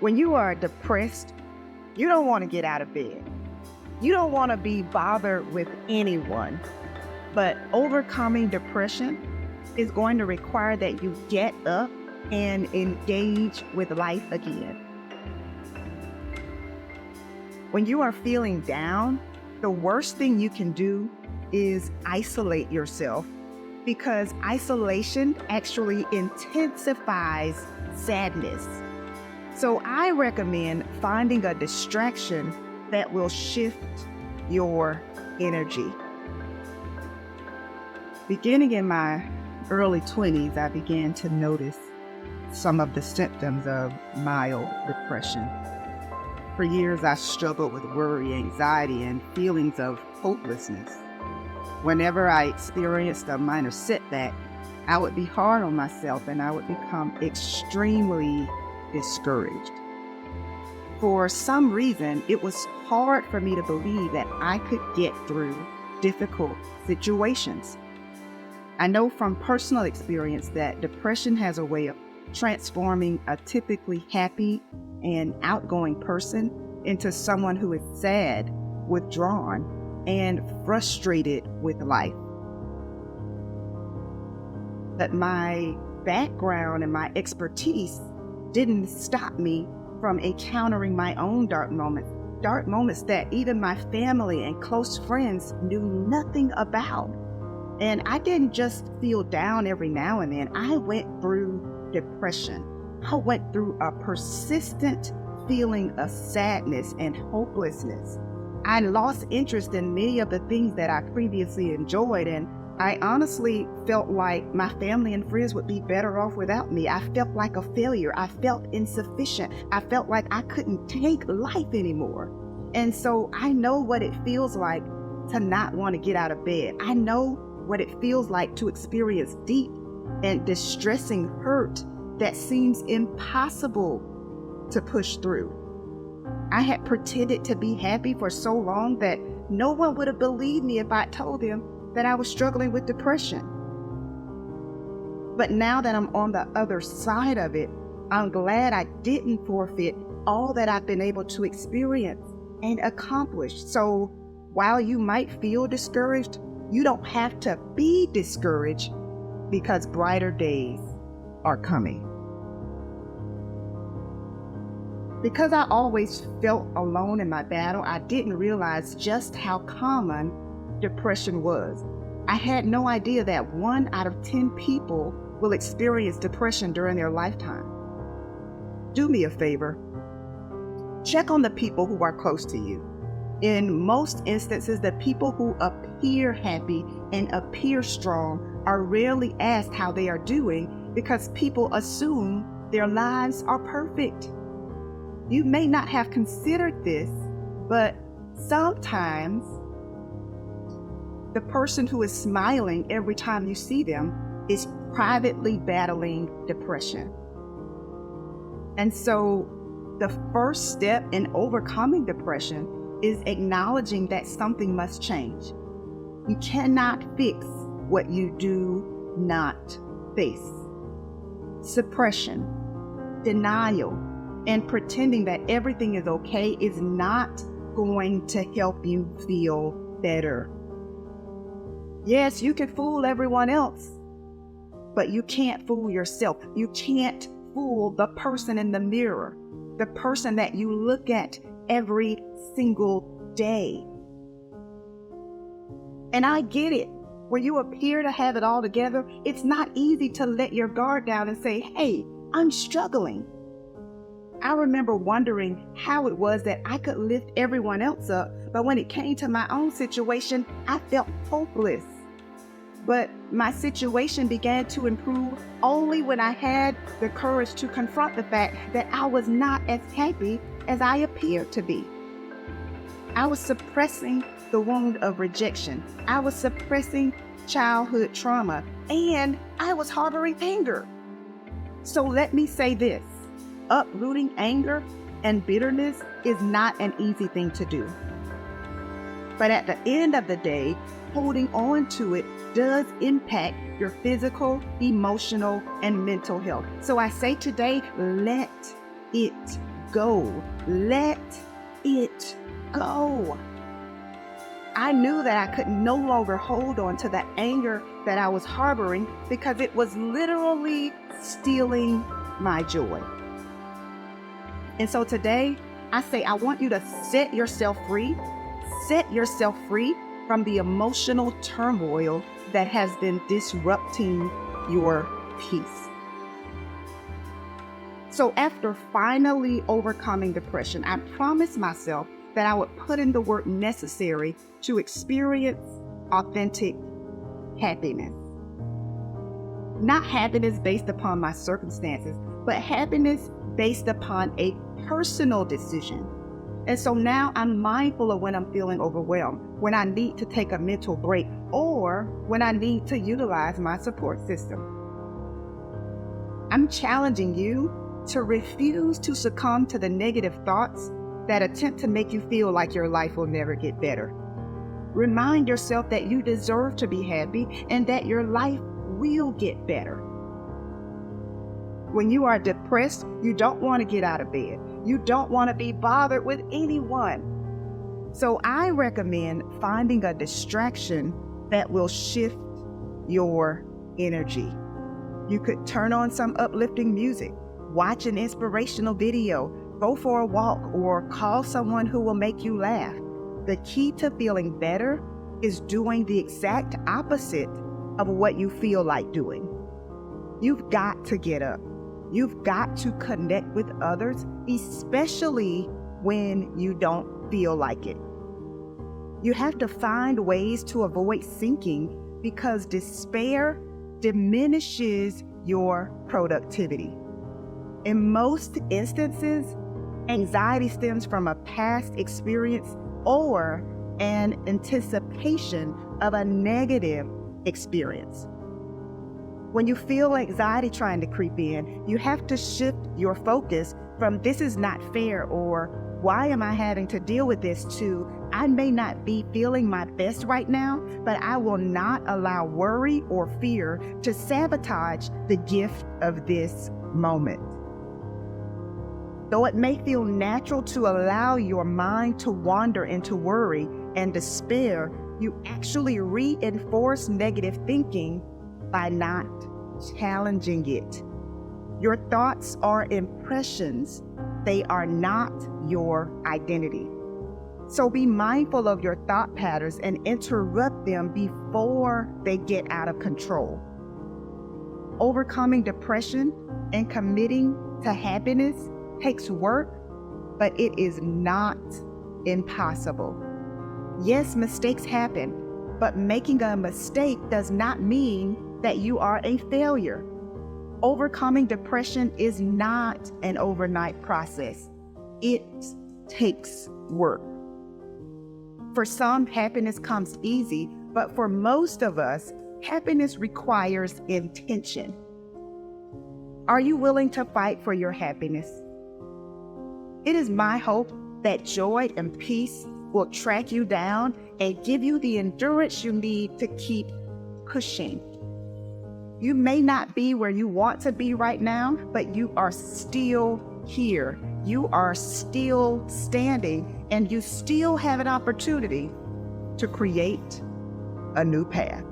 When you are depressed, you don't want to get out of bed. You don't want to be bothered with anyone. But overcoming depression is going to require that you get up and engage with life again. When you are feeling down, the worst thing you can do is isolate yourself, because isolation actually intensifies sadness. So I recommend finding a distraction that will shift your energy. Beginning in my early 20s, I began to notice some of the symptoms of mild depression. For years, I struggled with worry, anxiety, and feelings of hopelessness. Whenever I experienced a minor setback, I would be hard on myself and I would become extremely discouraged. For some reason, it was hard for me to believe that I could get through difficult situations. I know from personal experience that depression has a way of transforming a typically happy and outgoing person into someone who is sad, withdrawn, and frustrated with life. But my background and my expertise didn't stop me from encountering my own dark moments that even my family and close friends knew nothing about. And I didn't just feel down every now and then. I went through depression. I went through a persistent feeling of sadness and hopelessness. I lost interest in many of the things that I previously enjoyed, and I honestly felt like my family and friends would be better off without me. I felt like a failure. I felt insufficient. I felt like I couldn't take life anymore. And so I know what it feels like to not want to get out of bed. I know what it feels like to experience deep and distressing hurt that seems impossible to push through. I had pretended to be happy for so long that no one would have believed me if I told them that I was struggling with depression. But now that I'm on the other side of it, I'm glad I didn't forfeit all that I've been able to experience and accomplish. So while you might feel discouraged, you don't have to be discouraged, because brighter days are coming. Because I always felt alone in my battle, I didn't realize just how common depression was. I had no idea that 1 out of 10 people will experience depression during their lifetime. Do me a favor. Check on the people who are close to you. In most instances, the people who appear happy and appear strong are rarely asked how they are doing, because people assume their lives are perfect. You may not have considered this, but sometimes the person who is smiling every time you see them is privately battling depression. And so the first step in overcoming depression is acknowledging that something must change. You cannot fix what you do not face. Suppression, denial, and pretending that everything is okay is not going to help you feel better. Yes, you can fool everyone else, but you can't fool yourself. You can't fool the person in the mirror, the person that you look at every single day. And I get it. When you appear to have it all together, it's not easy to let your guard down and say, hey, I'm struggling. I remember wondering how it was that I could lift everyone else up, but when it came to my own situation, I felt hopeless. But my situation began to improve only when I had the courage to confront the fact that I was not as happy as I appeared to be. I was suppressing the wound of rejection. I was suppressing childhood trauma, and I was harboring anger. So let me say this. Uprooting anger and bitterness is not an easy thing to do. But at the end of the day, holding on to it does impact your physical, emotional, and mental health. So I say today, let it go. Let it go. I knew that I could no longer hold on to the anger that I was harboring because it was literally stealing my joy. And so today, I say, I want you to set yourself free. Set yourself free from the emotional turmoil that has been disrupting your peace. So after finally overcoming depression, I promised myself that I would put in the work necessary to experience authentic happiness. Not happiness based upon my circumstances, but happiness based upon a personal decision. And so now I'm mindful of when I'm feeling overwhelmed, when I need to take a mental break, or when I need to utilize my support system. I'm challenging you to refuse to succumb to the negative thoughts that attempt to make you feel like your life will never get better. Remind yourself that you deserve to be happy and that your life will get better. When you are depressed, you don't want to get out of bed. You don't want to be bothered with anyone. So I recommend finding a distraction that will shift your energy. You could turn on some uplifting music, watch an inspirational video, go for a walk, or call someone who will make you laugh. The key to feeling better is doing the exact opposite of what you feel like doing. You've got to get up. You've got to connect with others, especially when you don't feel like it. You have to find ways to avoid sinking because despair diminishes your productivity. In most instances, anxiety stems from a past experience or an anticipation of a negative experience. When you feel anxiety trying to creep in, you have to shift your focus from "this is not fair" or "why am I having to deal with this" to "I may not be feeling my best right now, but I will not allow worry or fear to sabotage the gift of this moment." Though it may feel natural to allow your mind to wander into worry and despair, you actually reinforce negative thinking by not challenging it. Your thoughts are impressions. They are not your identity. So be mindful of your thought patterns and interrupt them before they get out of control. Overcoming depression and committing to happiness takes work, but it is not impossible. Yes, mistakes happen, but making a mistake does not mean that you are a failure. Overcoming depression is not an overnight process. It takes work. For some, happiness comes easy, but for most of us, happiness requires intention. Are you willing to fight for your happiness? It is my hope that joy and peace will track you down and give you the endurance you need to keep pushing. You may not be where you want to be right now, but you are still here. You are still standing, and you still have an opportunity to create a new path.